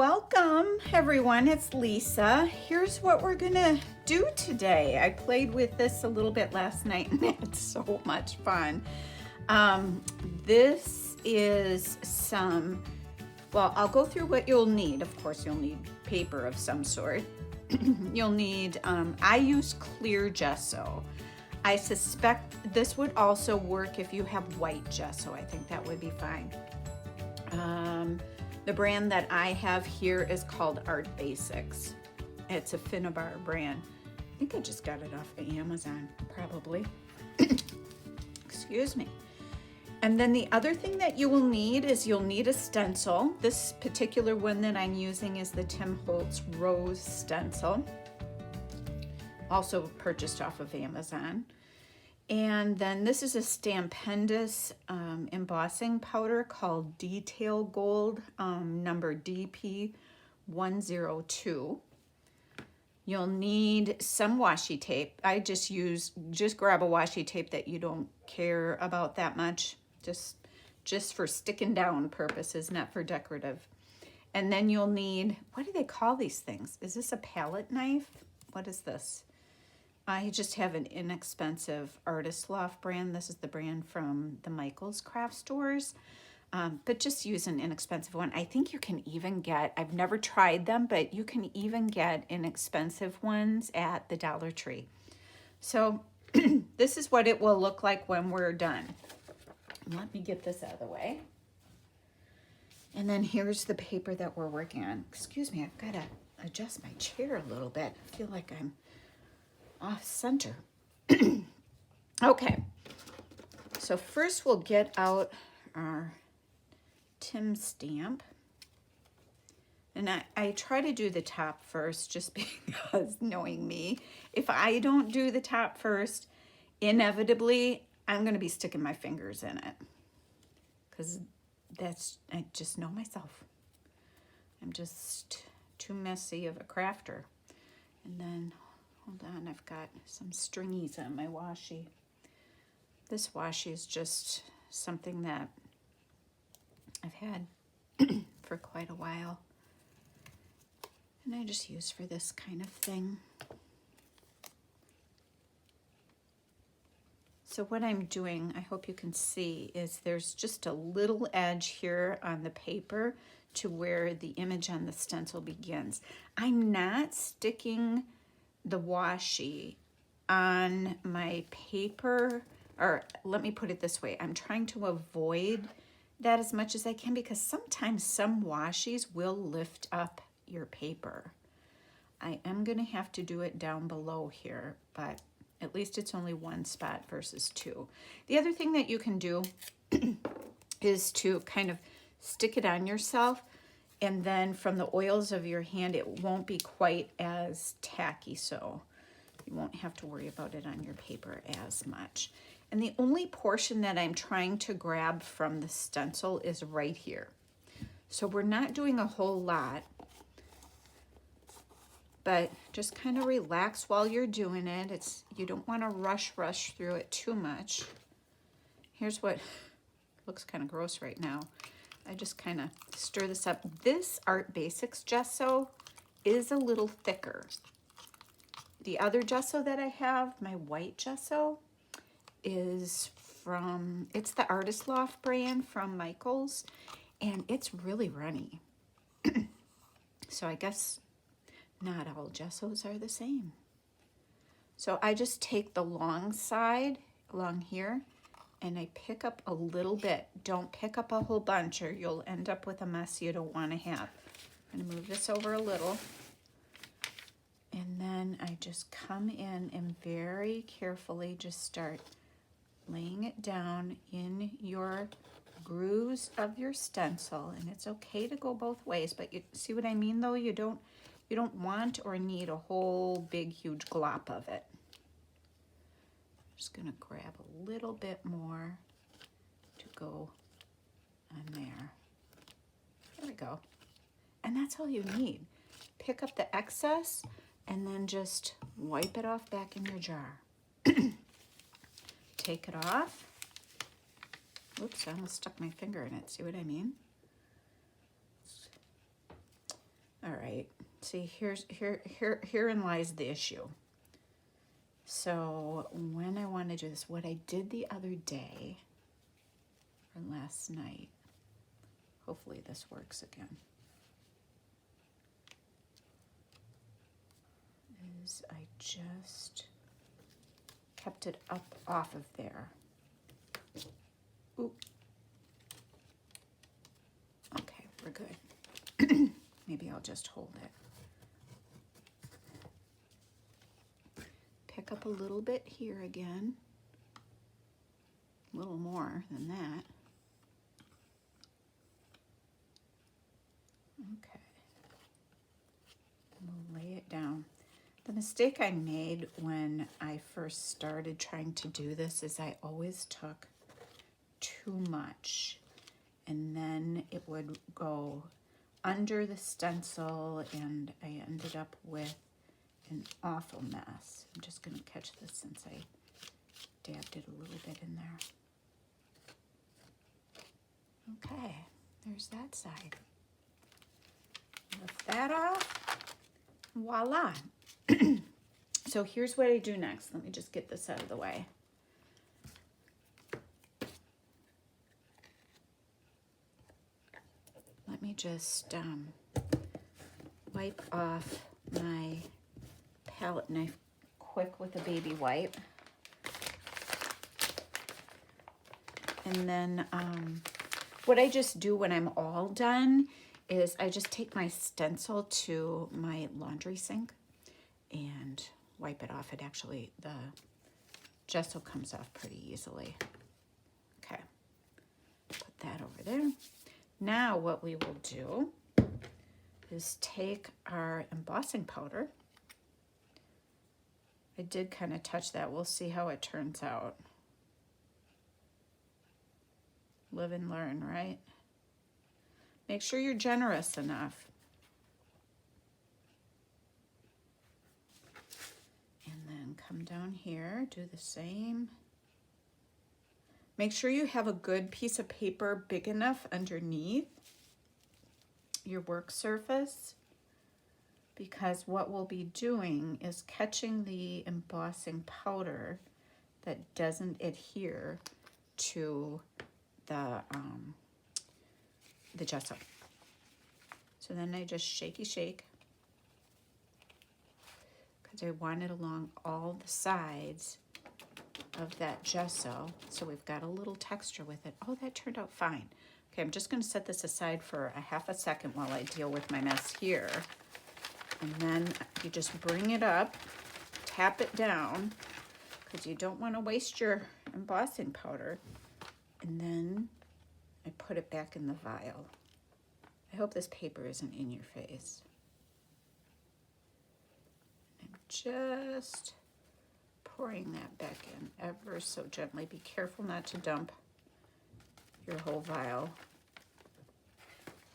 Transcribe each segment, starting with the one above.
Welcome everyone, it's Lisa. Here's what we're gonna do today. I played with this a little bit last night and it's so much fun. This is some, well, I'll go through what you'll need. Of course, you'll need paper of some sort. You'll need, I use clear gesso. I suspect this would also work if you have white gesso. I think that would be fine. The brand that I have here is called Art Basics. It's a Finnabar brand. I think I just got it off of Amazon, probably. Excuse me. And then the other thing that you will need is you'll need a stencil. This particular one that I'm using is the Tim Holtz Rose stencil. Also purchased off of Amazon. And then this is a Stampendous embossing powder called Detail Gold, number DP102. You'll need some washi tape. I just grab a washi tape that you don't care about that much, just for sticking down purposes, not for decorative. And then you'll need, what do they call these things? Is this a palette knife? What is this? I just have an inexpensive Artist Loft brand. This is the brand from the Michaels craft stores, but just use an inexpensive one. I think you can even get, I've never tried them, but you can even get inexpensive ones at the Dollar Tree. So this is what it will look like when we're done. Let me get this out of the way. And then here's the paper that we're working on. Excuse me, I've got to adjust my chair a little bit. I feel like I'm off center. Okay, so first we'll get out our Tim stamp. And I try to do the top first just because, knowing me, if I don't do the top first, inevitably I'm going to be sticking my fingers in it. Because I just know myself. I'm just too messy of a crafter. And then hold on, I've got some stringies on my washi. This washi is just something that I've had for quite a while. And I just use for this kind of thing. So what I'm doing, I hope you can see, is there's just a little edge here on the paper to where the image on the stencil begins. I'm not sticking the washi on my paper, or let me put it this way, I'm trying to avoid that as much as I can because sometimes some washies will lift up your paper. I am going to have to do it down below here, but at least it's only one spot versus two. The other thing that you can do is to kind of stick it on yourself, and then from the oils of your hand, it won't be quite as tacky, so you won't have to worry about it on your paper as much. And the only portion that I'm trying to grab from the stencil is right here. So we're not doing a whole lot, but just kind of relax while you're doing it. You don't want to rush through it too much. Here's what looks kind of gross right now. I just kind of stir this up. This Art Basics gesso is a little thicker. The other gesso that I have, my white gesso, is from, it's the Artist Loft brand from Michaels, and it's really runny. So I guess not all gessos are the same. So I just take the long side along here, and I pick up a little bit. Don't pick up a whole bunch or you'll end up with a mess you don't want to have. I'm going to move this over a little. And then I just come in and very carefully just start laying it down in your grooves of your stencil. And it's okay to go both ways, but you see what I mean though? You don't want or need a whole big huge glop of it. Just gonna grab a little bit more to go on there. There we go. And that's all you need. Pick up the excess and then just wipe it off back in your jar. Take it off. Oops, I almost stuck my finger in it. See what I mean? All right, see, herein lies the issue. So when I want to do this, what I did the other day, or last night, hopefully this works again, is I just kept it up off of there. Oop. Okay, we're good. Maybe I'll just hold it. Pick up a little bit here again. A little more than that. Okay. We'll lay it down. The mistake I made when I first started trying to do this is I always took too much, and then it would go under the stencil, and I ended up with an awful mess. I'm just going to catch this since I dabbed it a little bit in there. Okay, there's that side. Lift that off. Voila. So here's what I do next. Let me just get this out of the way. Let me just wipe off my palette knife quick with a baby wipe. And then what I just do when I'm all done is I just take my stencil to my laundry sink and wipe it off. It actually, the gesso comes off pretty easily. Okay, put that over there. Now what we will do is take our embossing powder. I did kind of touch that. We'll see how it turns out. Live and learn, right? Make sure you're generous enough. And then come down here, do the same. Make sure you have a good piece of paper big enough underneath your work surface, because what we'll be doing is catching the embossing powder that doesn't adhere to the gesso. So then I just shake because I want it along all the sides of that gesso, so we've got a little texture with it. Oh, that turned out fine. Okay, I'm just going to set this aside for a half a second while I deal with my mess here. And then you just bring it up, tap it down, because you don't want to waste your embossing powder. And then I put it back in the vial. I hope this paper isn't in your face. I'm just pouring that back in ever so gently. Be careful not to dump your whole vial.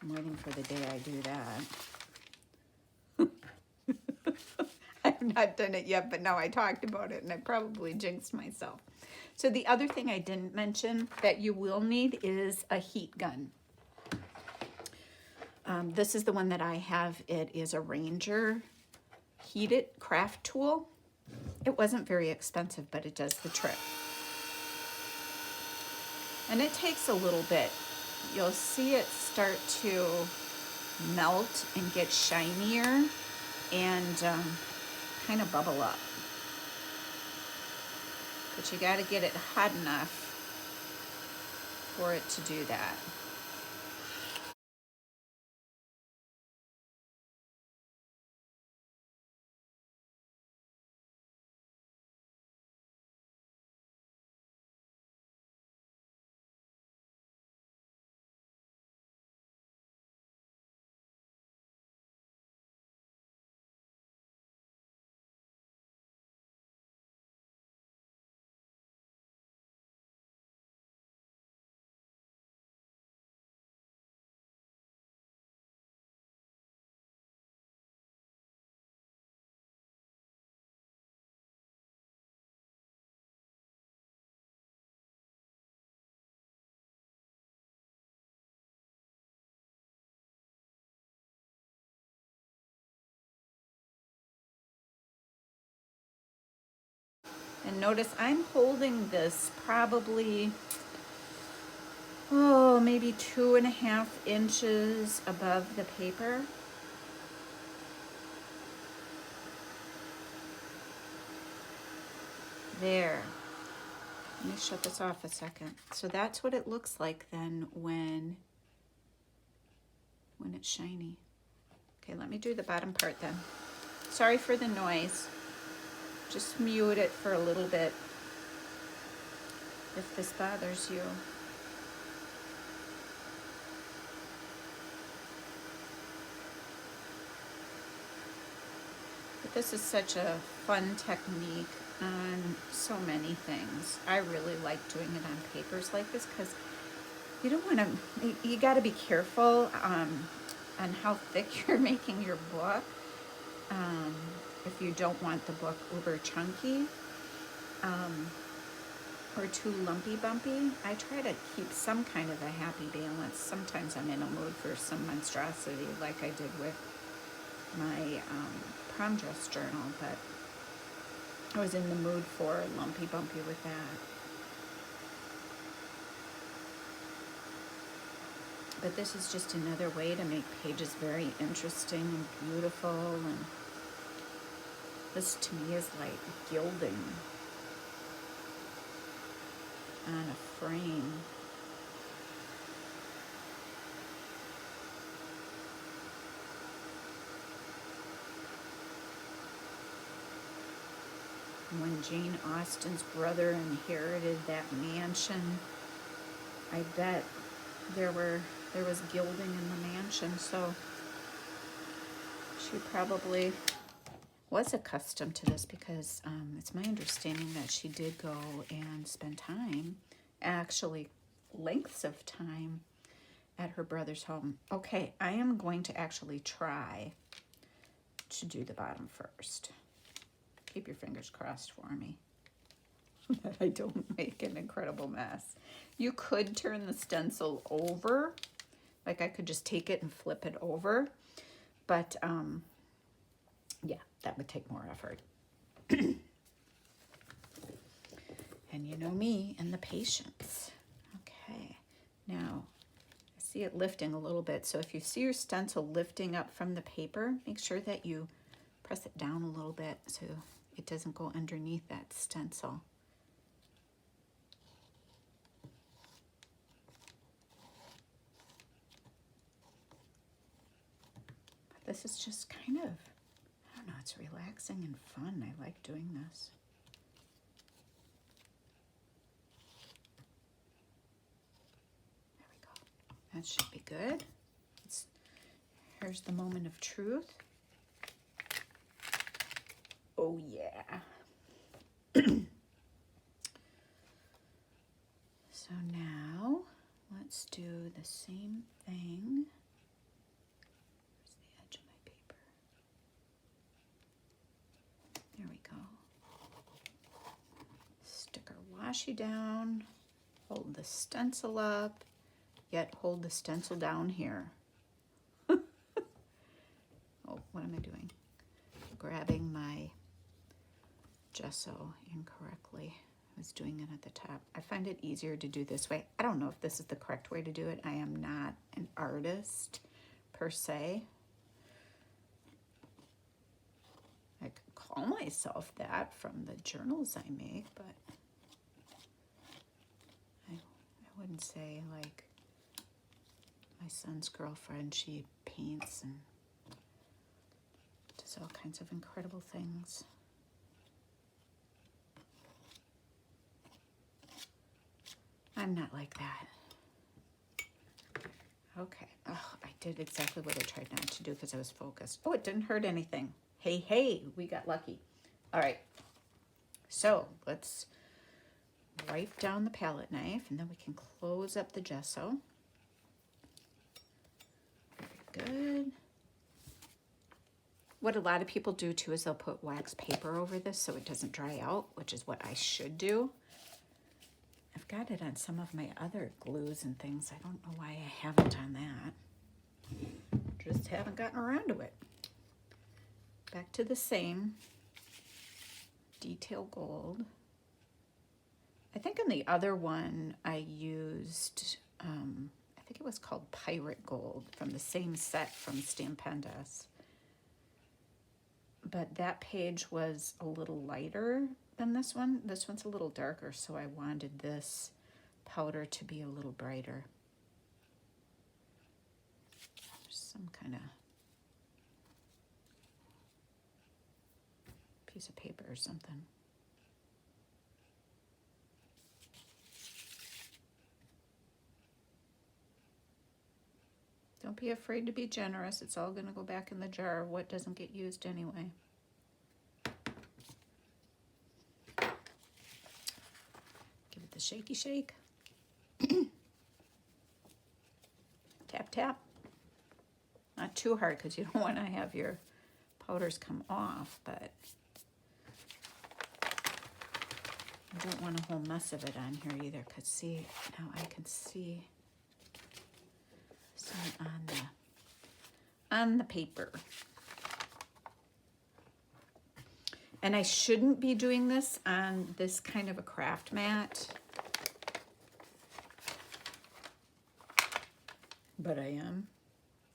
I'm waiting for the day I do that. I've not done it yet, but now I talked about it and I probably jinxed myself. So the other thing I didn't mention that you will need is a heat gun. This is the one that I have. It is a Ranger heated craft tool. It wasn't very expensive, but it does the trick. And it takes a little bit. You'll see it start to melt and get shinier and kind of bubble up. But you got to get it hot enough for it to do that. And notice I'm holding this probably, oh, maybe 2.5 inches above the paper. There. Let me shut this off a second. So that's what it looks like then when it's shiny. Okay, let me do the bottom part then. Sorry for the noise. Just mute it for a little bit if this bothers you. But this is such a fun technique on so many things. I really like doing it on papers like this because you don't want to, you got to be careful on how thick you're making your book. If you don't want the book uber chunky or too lumpy bumpy, I try to keep some kind of a happy balance. Sometimes I'm in a mood for some monstrosity like I did with my prom dress journal, but I was in the mood for lumpy bumpy with that. But this is just another way to make pages very interesting and beautiful, and this to me is like gilding on a frame. When Jane Austen's brother inherited that mansion, I bet there was gilding in the mansion, so she probably was accustomed to this because it's my understanding that she did go and spend time, actually lengths of time, at her brother's home. Okay, I am going to actually try to do the bottom first. Keep your fingers crossed for me that I don't make an incredible mess. You could turn the stencil over, like I could just take it and flip it over, but yeah, that would take more effort. And you know me and the patience. Okay, now I see it lifting a little bit, so if you see your stencil lifting up from the paper, make sure that you press it down a little bit so it doesn't go underneath that stencil. But this is just kind of, I don't know, it's relaxing and fun. I like doing this. There we go. That should be good. Here's the moment of truth. Oh yeah. So now let's do the same thing. Where's the edge of my paper? There we go. Stick our washi down, hold the stencil up, yet hold the stencil down here. Oh, what am I doing? Grabbing my gesso incorrectly. I was doing it at the top. I find it easier to do this way. I don't know if this is the correct way to do it. I am not an artist per se. I could call myself that from the journals I make, but I wouldn't say like my son's girlfriend. She paints and does all kinds of incredible things. I'm not like that. Okay. Oh, I did exactly what I tried not to do because I was focused. Oh, it didn't hurt anything. Hey, hey, we got lucky. All right. So let's wipe down the palette knife and then we can close up the gesso. Very good. What a lot of people do too is they'll put wax paper over this so it doesn't dry out, which is what I should do. I've got it on some of my other glues and things. I don't know why I haven't on that. Just haven't gotten around to it. Back to the same detail gold. I think in the other one I used, I think it was called Pirate Gold from the same set from Stampendas. But that page was a little lighter than this one. This one's a little darker, so I wanted this powder to be a little brighter. Some kind of piece of paper or something. Don't be afraid to be generous. It's all going to go back in the jar. What doesn't get used anyway? Give it the shaky shake. Tap, tap. Not too hard because you don't want to have your powders come off, but I don't want a whole mess of it on here either, because see, now I can see some on the paper. And I shouldn't be doing this on this kind of a craft mat, but I am,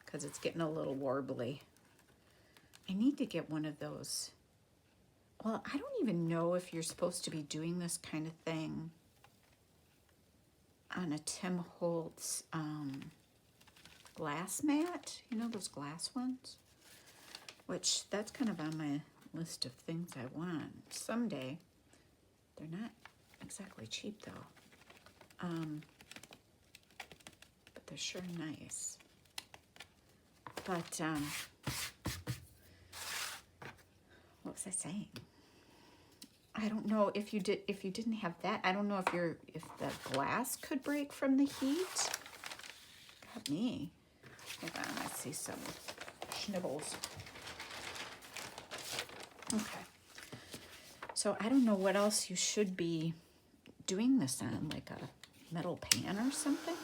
because it's getting a little warbly. I need to get one of those. Well, I don't even know if you're supposed to be doing this kind of thing on a Tim Holtz glass mat. You know, those glass ones? Which, that's kind of on my list of things I want someday. They're not exactly cheap, though. But they're sure nice. But, what was I saying? I don't know if you didn't have that. I don't know if the glass could break from the heat. Got me. Hold on, I see some schnibbles. Okay. So I don't know what else you should be doing this on, like a metal pan or something.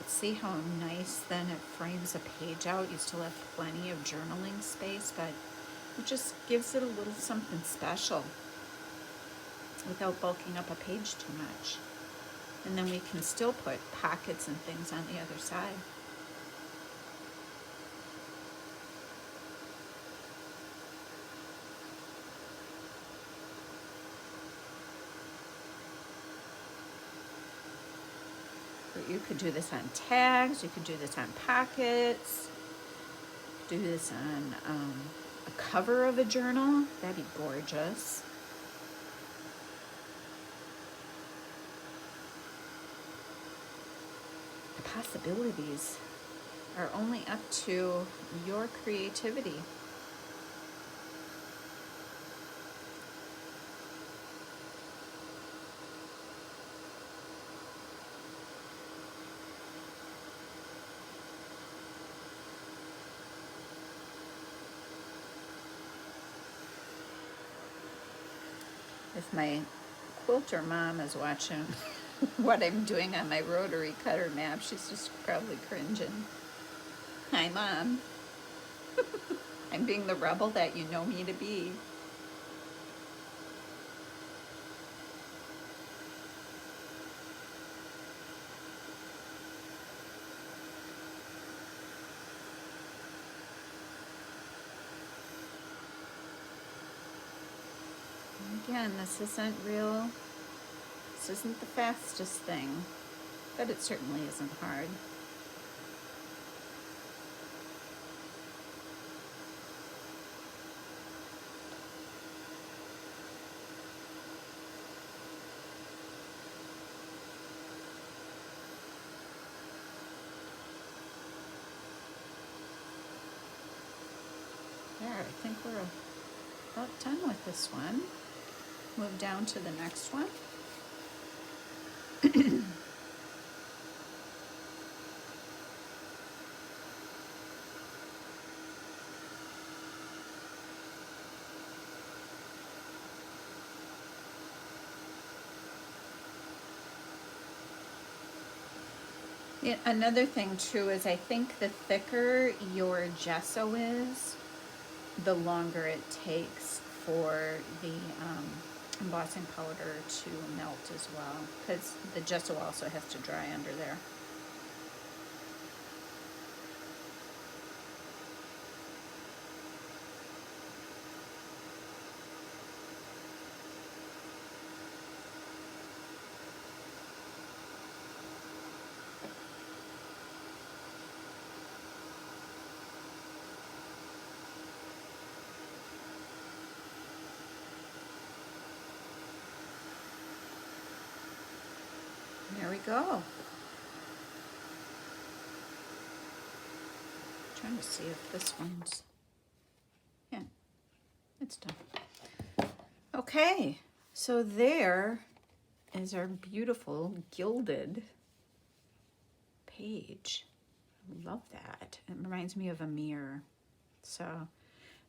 See how nice then it frames a page out. You still have plenty of journaling space, but it just gives it a little something special without bulking up a page too much. And then we can still put pockets and things on the other side. You could do this on tags, you could do this on pockets, do this on a cover of a journal. That'd be gorgeous. The possibilities are only up to your creativity. If my quilter mom is watching what I'm doing on my rotary cutter map, she's just probably cringing. Hi, Mom. I'm being the rebel that you know me to be. Again, this isn't the fastest thing, but it certainly isn't hard. There, I think we're about done with this one. Move down to the next one. Yeah, another thing too is I think the thicker your gesso is, the longer it takes for the embossing powder to melt as well, because the gesso also has to dry under there. There we go. Trying to see if this one's, yeah, it's done. Okay, so there is our beautiful gilded page. I love that. It reminds me of a mirror. So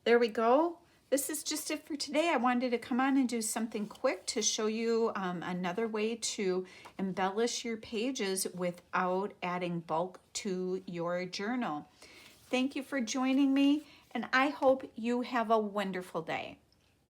there we go. This is just it for today. I wanted to come on and do something quick to show you another way to embellish your pages without adding bulk to your journal. Thank you for joining me, and I hope you have a wonderful day.